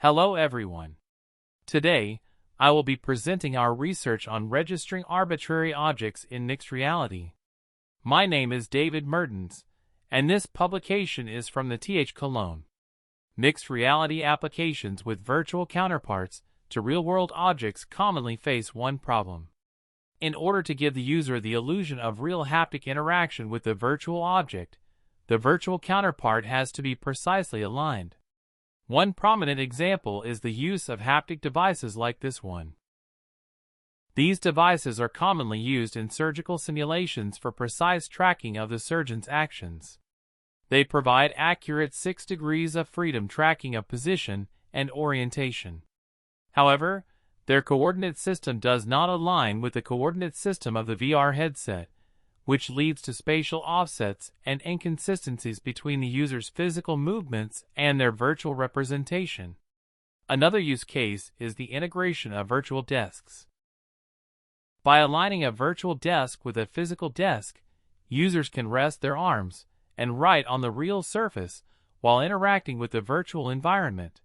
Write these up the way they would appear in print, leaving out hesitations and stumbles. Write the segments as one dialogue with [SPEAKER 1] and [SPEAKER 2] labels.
[SPEAKER 1] Hello everyone. Today, I will be presenting our research on registering arbitrary objects in mixed reality. My name is David Mertens, and this publication is from the TH Cologne. Mixed reality applications with virtual counterparts to real-world objects commonly face one problem. In order to give the user the illusion of real haptic interaction with the virtual object, the virtual counterpart has to be precisely aligned. One prominent example is the use of haptic devices like this one. These devices are commonly used in surgical simulations for precise tracking of the surgeon's actions. They provide accurate 6 degrees of freedom tracking of position and orientation. However, their coordinate system does not align with the coordinate system of the VR headset, which leads to spatial offsets and inconsistencies between the user's physical movements and their virtual representation. Another use case is the integration of virtual desks. By aligning a virtual desk with a physical desk, users can rest their arms and write on the real surface while interacting with the virtual environment.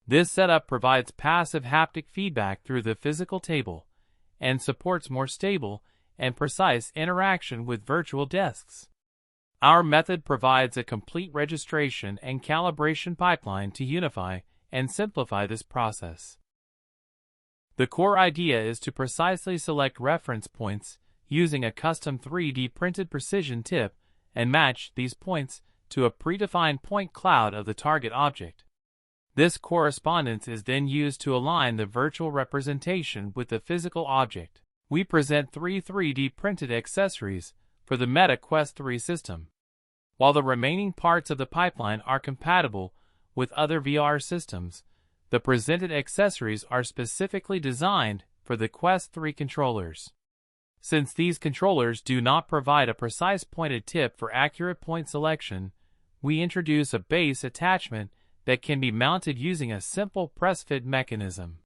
[SPEAKER 1] This setup provides passive haptic feedback through the physical table and supports more stable and precise interaction with virtual desks. Our method provides a complete registration and calibration pipeline to unify and simplify this process. The core idea is to precisely select reference points using a custom 3D printed precision tip and match these points to a predefined point cloud of the target object. This correspondence is then used to align the virtual representation with the physical object. We present 3 3D printed accessories for the Meta Quest 3 system. While the remaining parts of the pipeline are compatible with other VR systems, the presented accessories are specifically designed for the Quest 3 controllers. Since these controllers do not provide a precise pointed tip for accurate point selection, we introduce a base attachment that can be mounted using a simple press-fit mechanism.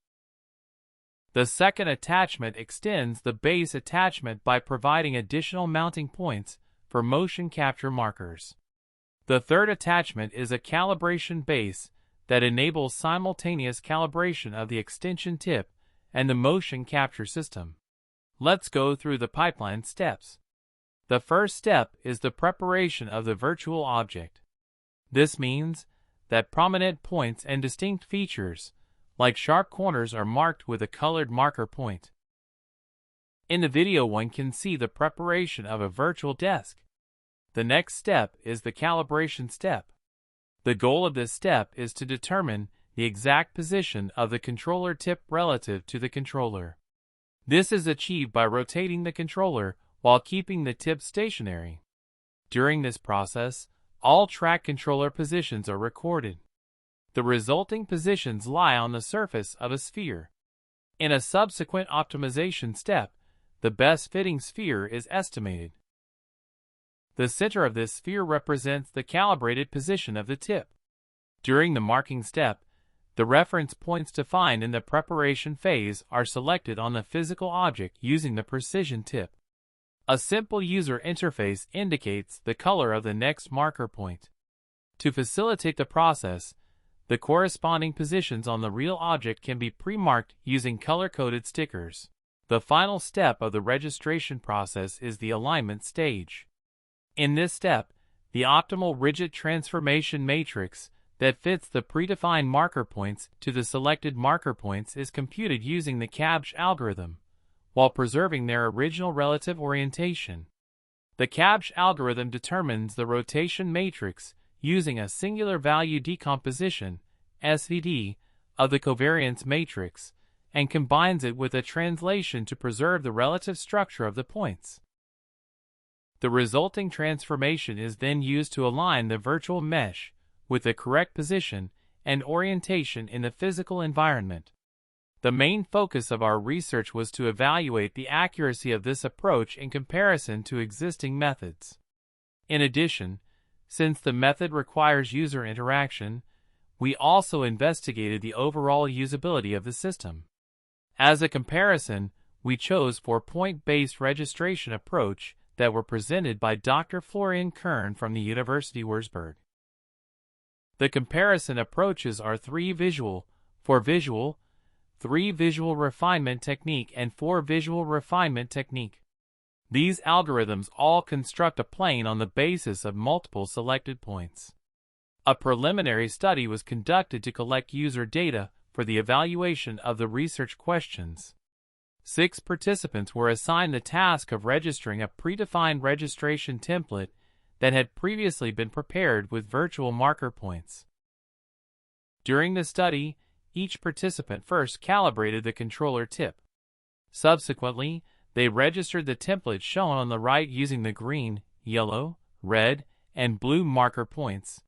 [SPEAKER 1] The second attachment extends the base attachment by providing additional mounting points for motion capture markers. The third attachment is a calibration base that enables simultaneous calibration of the extension tip and the motion capture system. Let's go through the pipeline steps. The first step is the preparation of the virtual object. This means that prominent points and distinct features like sharp corners are marked with a colored marker point. In the video, one can see the preparation of a virtual desk. The next step is the calibration step. The goal of this step is to determine the exact position of the controller tip relative to the controller. This is achieved by rotating the controller while keeping the tip stationary. During this process, all track controller positions are recorded. The resulting positions lie on the surface of a sphere. In a subsequent optimization step, the best fitting sphere is estimated. The center of this sphere represents the calibrated position of the tip. During the marking step, the reference points defined in the preparation phase are selected on the physical object using the precision tip. A simple user interface indicates the color of the next marker point. To facilitate the process, the corresponding positions on the real object can be pre-marked using color-coded stickers. The final step of the registration process is the alignment stage. In this step, the optimal rigid transformation matrix that fits the predefined marker points to the selected marker points is computed using the CABCH algorithm, while preserving their original relative orientation. The CABCH algorithm determines the rotation matrix using a singular value decomposition, SVD, of the covariance matrix, and combines it with a translation to preserve the relative structure of the points. The resulting transformation is then used to align the virtual mesh with the correct position and orientation in the physical environment. The main focus of our research was to evaluate the accuracy of this approach in comparison to existing methods. In addition, since the method requires user interaction, we also investigated the overall usability of the system. As a comparison, we chose 4-point-based registration approach that were presented by Dr. Florian Kern from the University Würzburg. The comparison approaches are 3 visual, 4 visual, 3 visual refinement technique, and 4 visual refinement technique. These algorithms all construct a plane on the basis of multiple selected points. A preliminary study was conducted to collect user data for the evaluation of the research questions. 6 participants were assigned the task of registering a predefined registration template that had previously been prepared with virtual marker points. During the study, each participant first calibrated the controller tip. Subsequently, they registered the template shown on the right using the green, yellow, red, and blue marker points.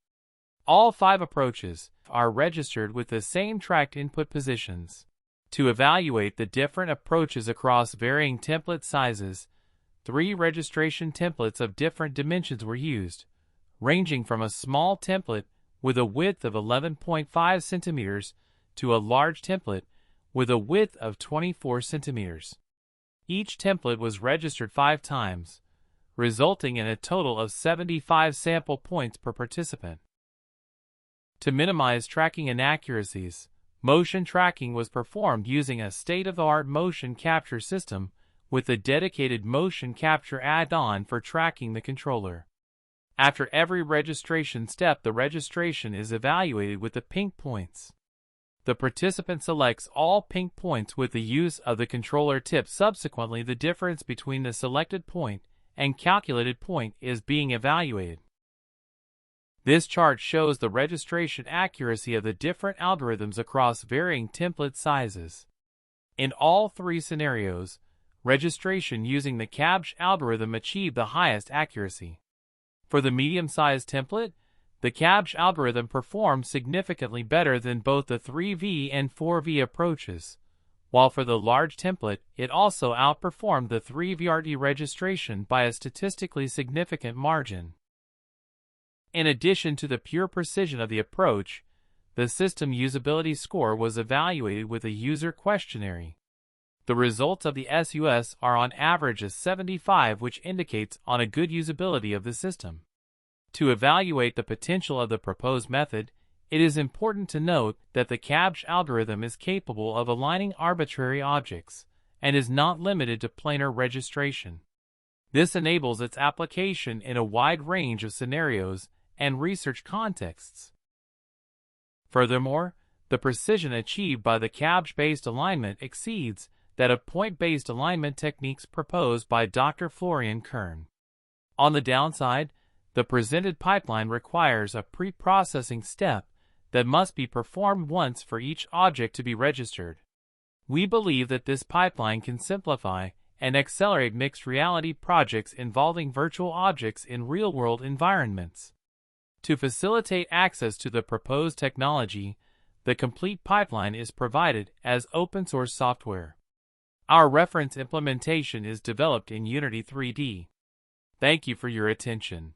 [SPEAKER 1] All 5 approaches are registered with the same tracked input positions. To evaluate the different approaches across varying template sizes, 3 registration templates of different dimensions were used, ranging from a small template with a width of 11.5 centimeters to a large template with a width of 24 centimeters. Each template was registered 5 times, resulting in a total of 75 sample points per participant. To minimize tracking inaccuracies, motion tracking was performed using a state-of-the-art motion capture system with a dedicated motion capture add-on for tracking the controller. After every registration step, the registration is evaluated with the pink points. The participant selects all pink points with the use of the controller tip. Subsequently, the difference between the selected point and calculated point is being evaluated. This chart shows the registration accuracy of the different algorithms across varying template sizes. In all 3 scenarios, registration using the CABGE algorithm achieved the highest accuracy. For the medium-sized template, the CABGE algorithm performed significantly better than both the 3V and 4V approaches, while for the large template, it also outperformed the 3VRD registration by a statistically significant margin. In addition to the pure precision of the approach, the system usability score was evaluated with a user questionnaire. The results of the SUS are on average a 75, which indicates on a good usability of the system. To evaluate the potential of the proposed method, it is important to note that the CABGE algorithm is capable of aligning arbitrary objects and is not limited to planar registration. This enables its application in a wide range of scenarios and research contexts. Furthermore, the precision achieved by the CABGE-based alignment exceeds that of point-based alignment techniques proposed by Dr. Florian Kern. On the downside, the presented pipeline requires a pre-processing step that must be performed once for each object to be registered. We believe that this pipeline can simplify and accelerate mixed reality projects involving virtual objects in real-world environments. To facilitate access to the proposed technology, the complete pipeline is provided as open-source software. Our reference implementation is developed in Unity 3D. Thank you for your attention.